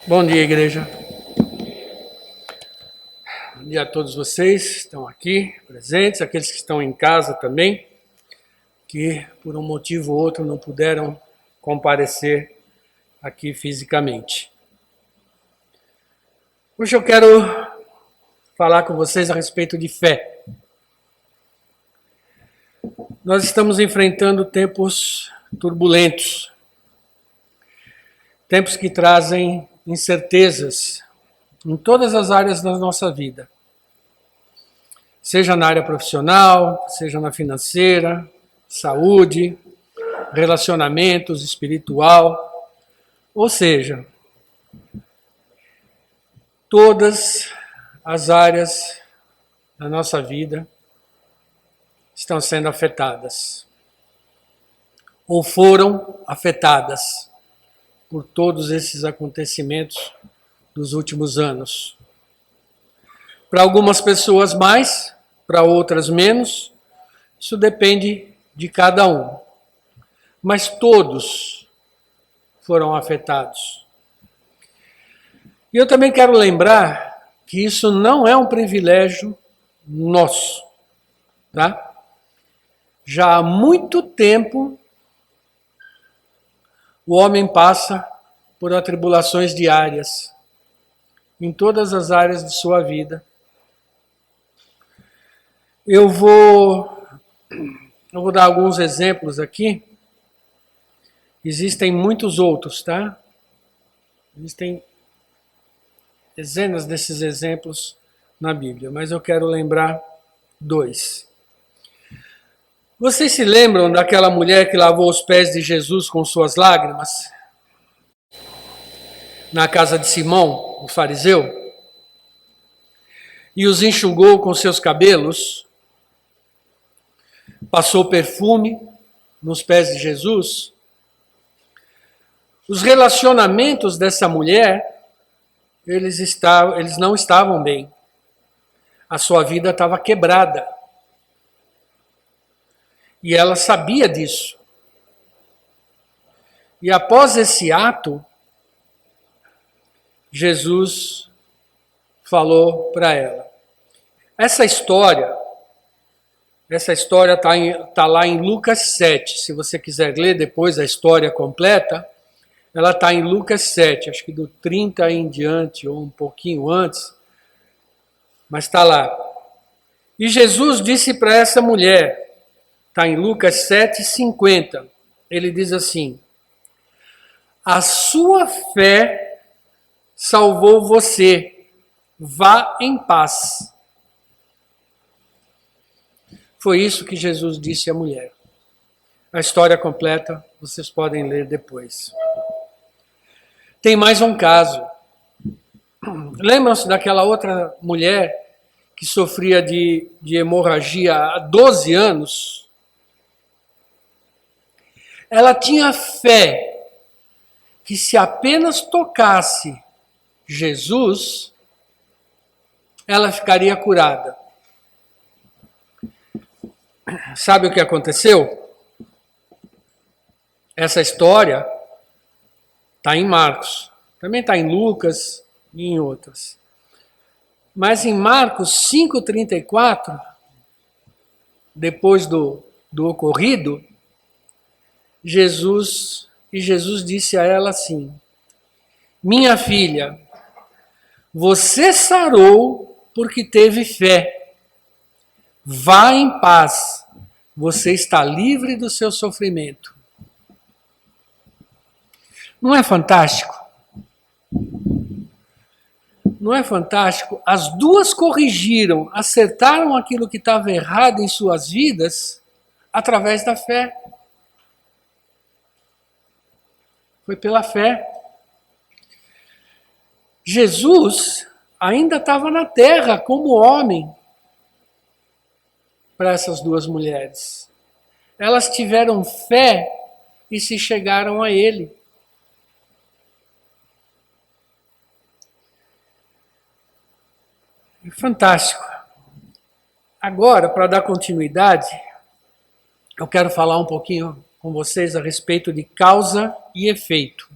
Bom dia, igreja. Bom dia a todos vocês que estão aqui presentes, aqueles que estão em casa também, que por um motivo ou outro não puderam comparecer aqui fisicamente. Hoje eu quero falar com vocês a respeito de fé. Nós estamos enfrentando tempos turbulentos, tempos que trazem incertezas em todas as áreas da nossa vida. Seja na área profissional, seja na financeira, saúde, relacionamentos, espiritual, ou seja, todas as áreas da nossa vida estão sendo afetadas, ou foram afetadas por todos esses acontecimentos dos últimos anos. Para algumas pessoas mais, para outras menos, isso depende de cada um. Mas todos foram afetados. E eu também quero lembrar que isso não é um privilégio nosso, tá? Já há muito tempo o homem passa por atribulações diárias, em todas as áreas de sua vida. Eu vou dar alguns exemplos aqui. Existem muitos outros, tá? Existem dezenas desses exemplos na Bíblia, mas eu quero lembrar dois. Vocês se lembram daquela mulher que lavou os pés de Jesus com suas lágrimas? Na casa de Simão, o fariseu? E os enxugou com seus cabelos? Passou perfume nos pés de Jesus? Os relacionamentos dessa mulher, eles não estavam bem. A sua vida estava quebrada. E ela sabia disso. E após esse ato, Jesus falou para ela. Essa história está lá em Lucas 7. Se você quiser ler depois a história completa, ela está em Lucas 7, acho que do 30 em diante, ou um pouquinho antes, mas está lá. E Jesus disse para essa mulher, está em Lucas 7:50, ele diz assim: a sua fé salvou você, vá em paz. Foi isso que Jesus disse à mulher. A história completa vocês podem ler depois. Tem mais um caso. Lembram-se daquela outra mulher que sofria de hemorragia há 12 anos? Ela tinha fé que se apenas tocasse Jesus, ela ficaria curada. Sabe o que aconteceu? Essa história está em Marcos, também está em Lucas e em outras. Mas em Marcos 5:34, depois do ocorrido, Jesus disse a ela assim: minha filha, você sarou porque teve fé. Vá em paz, você está livre do seu sofrimento. Não é fantástico? Não é fantástico? As duas corrigiram, acertaram aquilo que estava errado em suas vidas através da fé. Foi pela fé. Jesus ainda estava na terra como homem para essas duas mulheres. Elas tiveram fé e se chegaram a ele. Fantástico. Agora, para dar continuidade, eu quero falar um pouquinho com vocês a respeito de causa e efeito.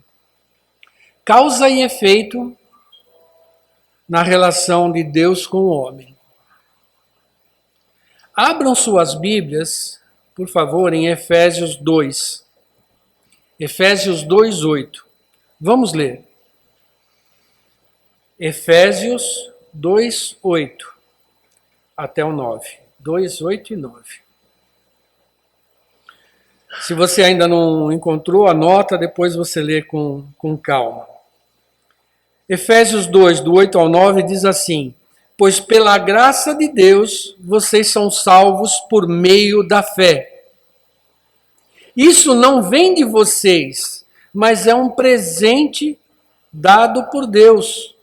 causa e efeito na relação de Deus com o homem. Abram suas Bíblias, por favor, em Efésios 2. Efésios 2:8. Vamos ler. Efésios 2:8 até o 9. 2, 8 e 9. Se você ainda não encontrou, anota, depois você lê com calma. Efésios 2, do 8 ao 9, diz assim: pois pela graça de Deus, vocês são salvos por meio da fé. Isso não vem de vocês, mas é um presente dado por Deus.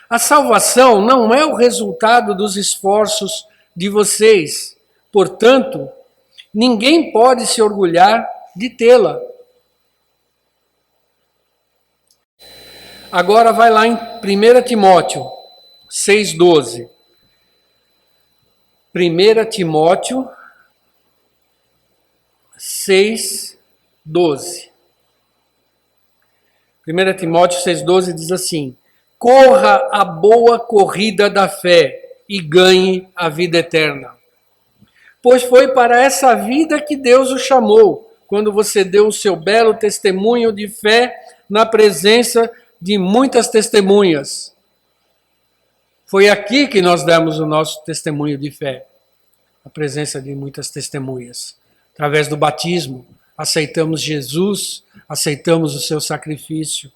A salvação não é o resultado dos esforços de vocês. Portanto, ninguém pode se orgulhar de tê-la. Agora vai lá em 1 Timóteo 6,12. 1 Timóteo 6,12. 1 Timóteo 6,12 diz assim: corra a boa corrida da fé e ganhe a vida eterna. Pois foi para essa vida que Deus o chamou, quando você deu o seu belo testemunho de fé na presença de muitas testemunhas. Foi aqui que nós demos o nosso testemunho de fé, na presença de muitas testemunhas. Através do batismo, aceitamos Jesus, aceitamos o seu sacrifício.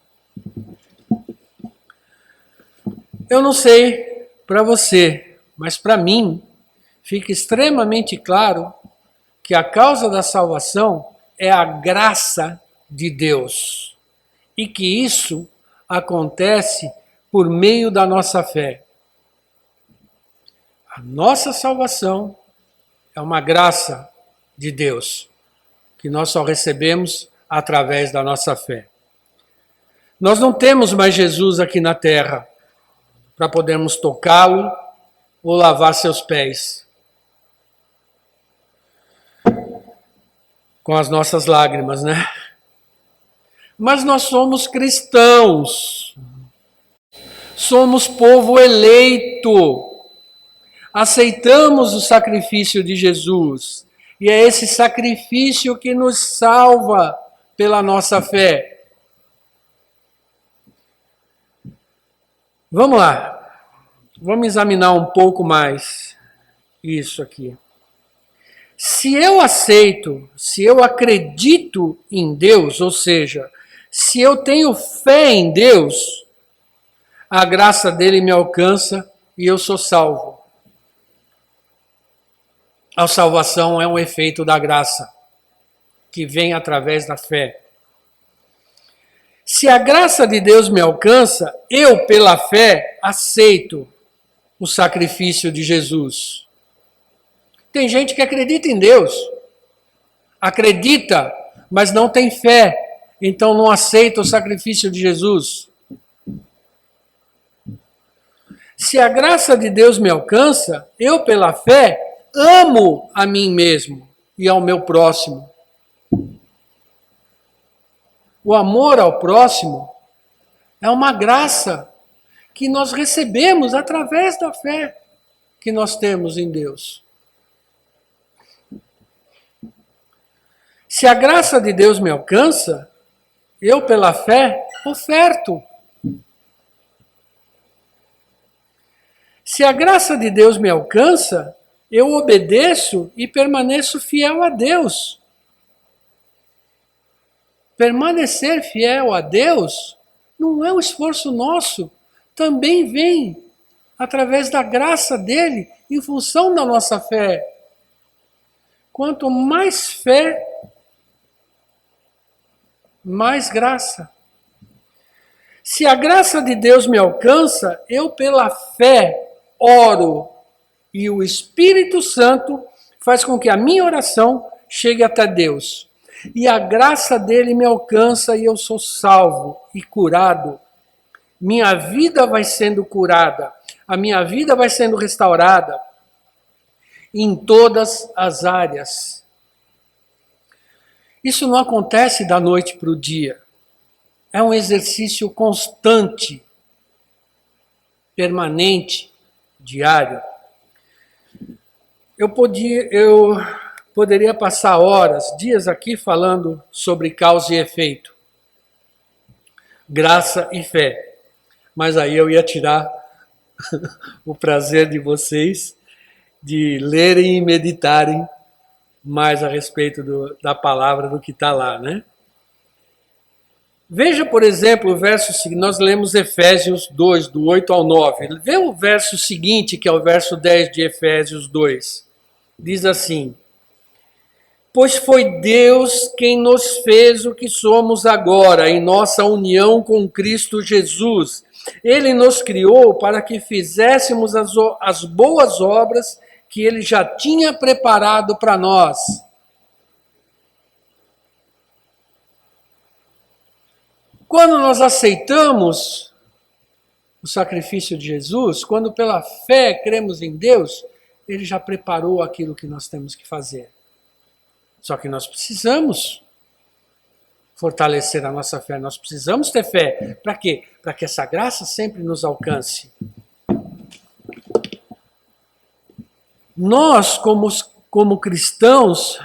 Eu não sei para você, mas para mim fica extremamente claro que a causa da salvação é a graça de Deus e que isso acontece por meio da nossa fé. A nossa salvação é uma graça de Deus que nós só recebemos através da nossa fé. Nós não temos mais Jesus aqui na terra para podermos tocá-lo ou lavar seus pés com as nossas lágrimas, né? Mas nós somos cristãos, somos povo eleito, aceitamos o sacrifício de Jesus, e é esse sacrifício que nos salva pela nossa fé. Vamos lá, vamos examinar um pouco mais isso aqui. Se eu aceito, se eu acredito em Deus, ou seja, se eu tenho fé em Deus, a graça dele me alcança e eu sou salvo. A salvação é um efeito da graça, que vem através da fé. Se a graça de Deus me alcança, eu, pela fé, aceito o sacrifício de Jesus. Tem gente que acredita em Deus, acredita, mas não tem fé, então não aceita o sacrifício de Jesus. Se a graça de Deus me alcança, eu, pela fé, amo a mim mesmo e ao meu próximo. O amor ao próximo é uma graça que nós recebemos através da fé que nós temos em Deus. Se a graça de Deus me alcança, eu, pela fé, oferto. Se a graça de Deus me alcança, eu obedeço e permaneço fiel a Deus. Permanecer fiel a Deus não é um esforço nosso, também vem através da graça dele, em função da nossa fé. Quanto mais fé, mais graça. Se a graça de Deus me alcança, eu pela fé oro e o Espírito Santo faz com que a minha oração chegue até Deus. E a graça dele me alcança e eu sou salvo e curado. Minha vida vai sendo curada, a minha vida vai sendo restaurada em todas as áreas. Isso não acontece da noite para o dia. É um exercício constante, permanente, diário. Eu poderia passar horas, dias aqui falando sobre causa e efeito, graça e fé, mas aí eu ia tirar o prazer de vocês de lerem e meditarem mais a respeito da palavra do que está lá, né? Veja, por exemplo, o verso seguinte, nós lemos Efésios 2, do 8 ao 9. Vê o verso seguinte, que é o verso 10 de Efésios 2. Diz assim: pois foi Deus quem nos fez o que somos agora, em nossa união com Cristo Jesus. Ele nos criou para que fizéssemos as boas obras que Ele já tinha preparado para nós. Quando nós aceitamos o sacrifício de Jesus, quando pela fé cremos em Deus, Ele já preparou aquilo que nós temos que fazer. Só que nós precisamos fortalecer a nossa fé, nós precisamos ter fé. Para quê? Para que essa graça sempre nos alcance. Nós, como cristãos,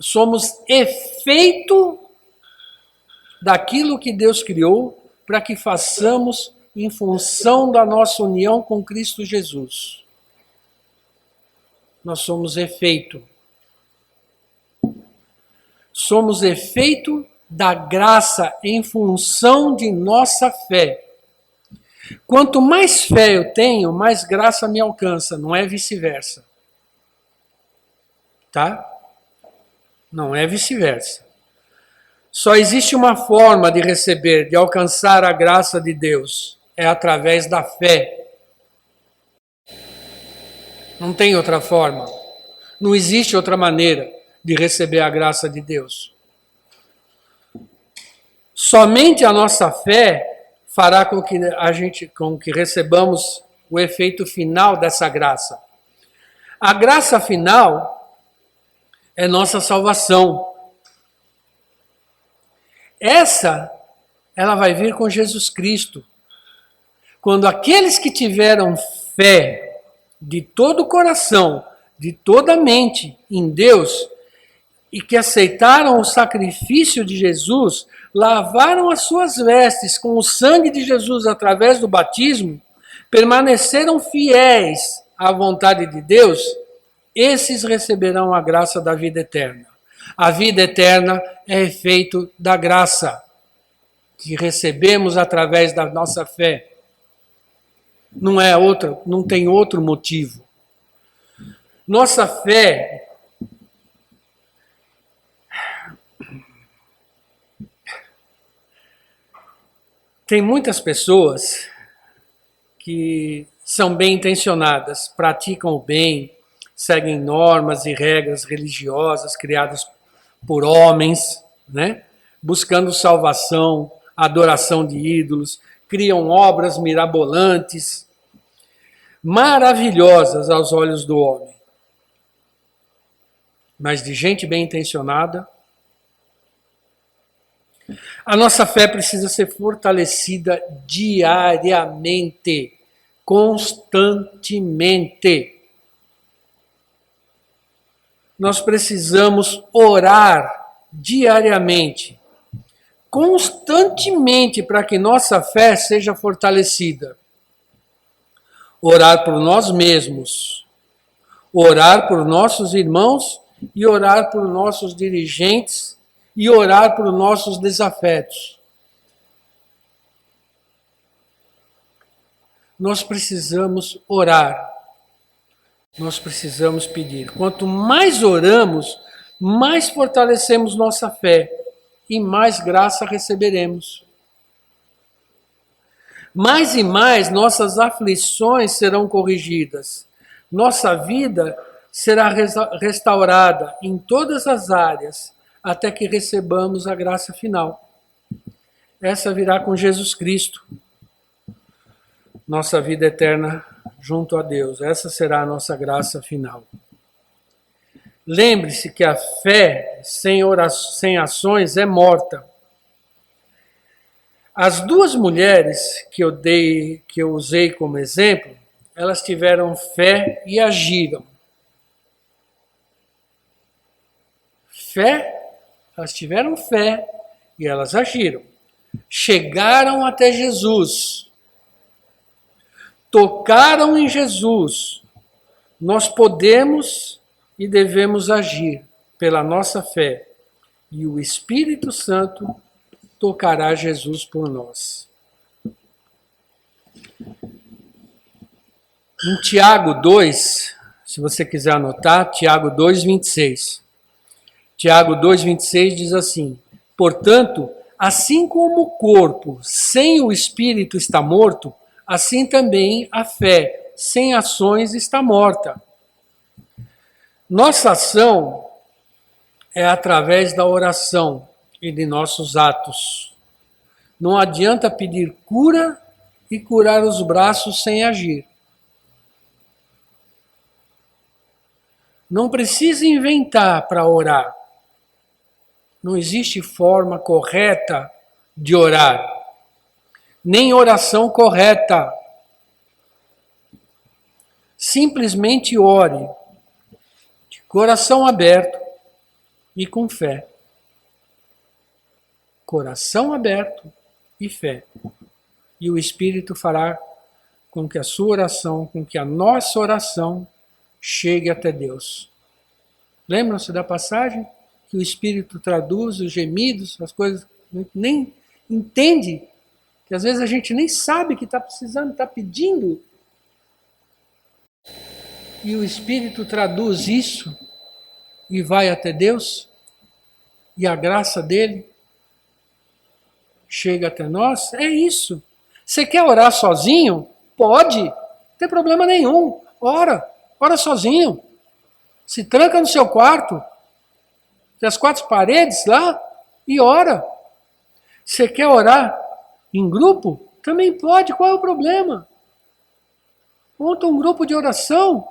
somos efeito daquilo que Deus criou para que façamos em função da nossa união com Cristo Jesus. Nós somos efeito. Somos efeito da graça em função de nossa fé. Quanto mais fé eu tenho, mais graça me alcança, não é vice-versa. Tá? Não é vice-versa. Só existe uma forma de receber, de alcançar a graça de Deus, é através da fé. Não tem outra forma. Não existe outra maneira de receber a graça de Deus. Somente a nossa fé fará com que recebamos o efeito final dessa graça. A graça final é nossa salvação. Ela vai vir com Jesus Cristo. Quando aqueles que tiveram fé de todo o coração, de toda a mente em Deus, e que aceitaram o sacrifício de Jesus, lavaram as suas vestes com o sangue de Jesus através do batismo, permaneceram fiéis à vontade de Deus, esses receberão a graça da vida eterna. A vida eterna é efeito da graça que recebemos através da nossa fé. Não tem outro motivo. Nossa fé tem muitas pessoas que são bem intencionadas, praticam o bem, seguem normas e regras religiosas criadas por homens, né? Buscando salvação, adoração de ídolos, criam obras mirabolantes, maravilhosas aos olhos do homem. Mas de gente bem intencionada, a nossa fé precisa ser fortalecida diariamente, constantemente. Nós precisamos orar diariamente, constantemente, para que nossa fé seja fortalecida. Orar por nós mesmos, orar por nossos irmãos e orar por nossos dirigentes e orar por nossos desafetos. Nós precisamos orar. Nós precisamos pedir. Quanto mais oramos, mais fortalecemos nossa fé e mais graça receberemos. Mais e mais nossas aflições serão corrigidas. Nossa vida será restaurada em todas as áreas até que recebamos a graça final. Essa virá com Jesus Cristo. Nossa vida eterna junto a Deus. Essa será a nossa graça final. Lembre-se que a fé sem ações é morta. As duas mulheres que eu usei como exemplo, elas tiveram fé e agiram. Elas tiveram fé e elas agiram. Chegaram até Jesus. Tocaram em Jesus. Nós podemos e devemos agir pela nossa fé. E o Espírito Santo tocará Jesus por nós. Em Tiago 2, se você quiser anotar, Tiago 2:26. Tiago 2:26 diz assim: portanto, assim como o corpo sem o espírito está morto, assim também a fé sem ações está morta. Nossa ação é através da oração e de nossos atos. Não adianta pedir cura e curar os braços sem agir. Não precisa inventar para orar. Não existe forma correta de orar, nem oração correta. Simplesmente ore, de coração aberto e com fé. Coração aberto e fé. E o Espírito fará com que a sua oração, com que a nossa oração chegue até Deus. Lembram-se da passagem? Que o Espírito traduz os gemidos, as coisas, nem entende, que às vezes a gente nem sabe que está precisando, está pedindo. E o Espírito traduz isso e vai até Deus, e a graça dele chega até nós. É isso. Você quer orar sozinho? Pode, não tem problema nenhum. Ora sozinho. Se tranca no seu quarto, tem as 4 paredes lá, e ora. Você quer orar em grupo? Também pode, qual é o problema? Monta um grupo de oração.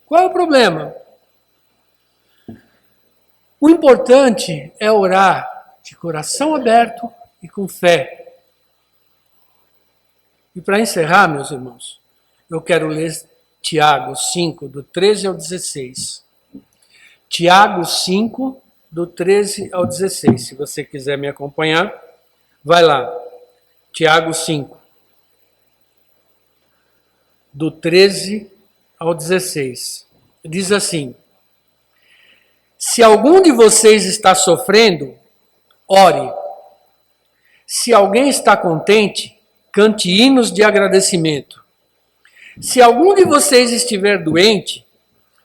Qual é o problema? O importante é orar de coração aberto e com fé. E para encerrar, meus irmãos, eu quero ler Tiago 5, do 13 ao 16. Tiago 5, do 13 ao 16. Se você quiser me acompanhar, vai lá. Tiago 5, do 13 ao 16. Diz assim: se algum de vocês está sofrendo, ore. Se alguém está contente, cante hinos de agradecimento. Se algum de vocês estiver doente,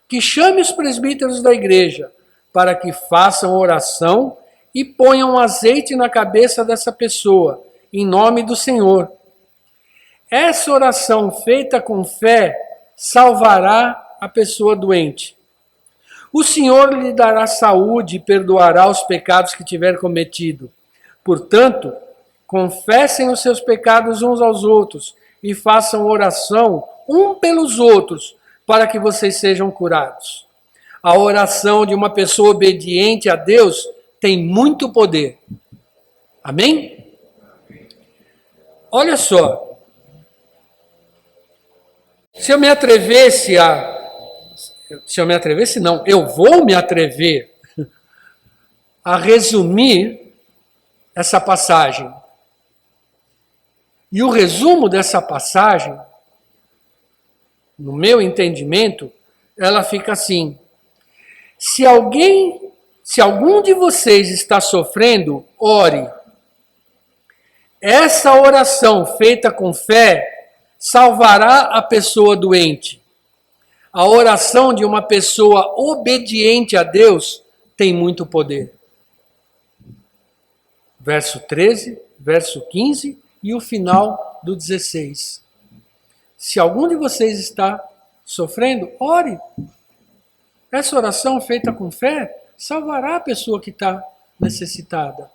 que chame os presbíteros da igreja para que façam oração e ponham azeite na cabeça dessa pessoa, em nome do Senhor. Essa oração feita com fé salvará a pessoa doente. O Senhor lhe dará saúde e perdoará os pecados que tiver cometido. Portanto, confessem os seus pecados uns aos outros e façam oração um pelos outros para que vocês sejam curados. A oração de uma pessoa obediente a Deus tem muito poder. Amém? Olha só. Se eu me atrevesse, não, eu vou me atrever a resumir essa passagem. E o resumo dessa passagem, no meu entendimento, ela fica assim: se algum de vocês está sofrendo, ore. Essa oração feita com fé salvará a pessoa doente. A oração de uma pessoa obediente a Deus tem muito poder. Verso 13, verso 15 e o final do 16. Se algum de vocês está sofrendo, ore. Essa oração feita com fé salvará a pessoa que está necessitada.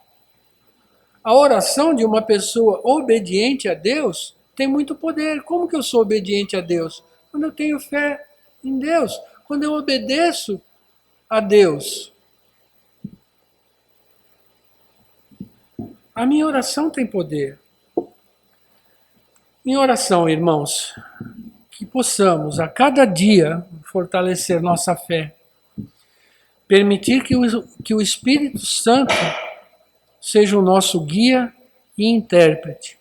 A oração de uma pessoa obediente a Deus tem muito poder. Como que eu sou obediente a Deus? Quando eu tenho fé em Deus, quando eu obedeço a Deus. A minha oração tem poder. Em oração, irmãos, que possamos a cada dia fortalecer nossa fé, permitir que o Espírito Santo seja o nosso guia e intérprete,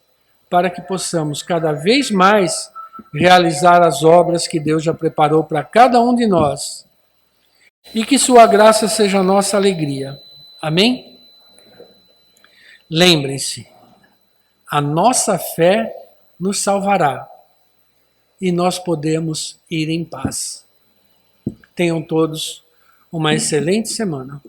para que possamos cada vez mais realizar as obras que Deus já preparou para cada um de nós, e que sua graça seja a nossa alegria. Amém? Lembrem-se, a nossa fé nos salvará e nós podemos ir em paz. Tenham todos uma excelente semana.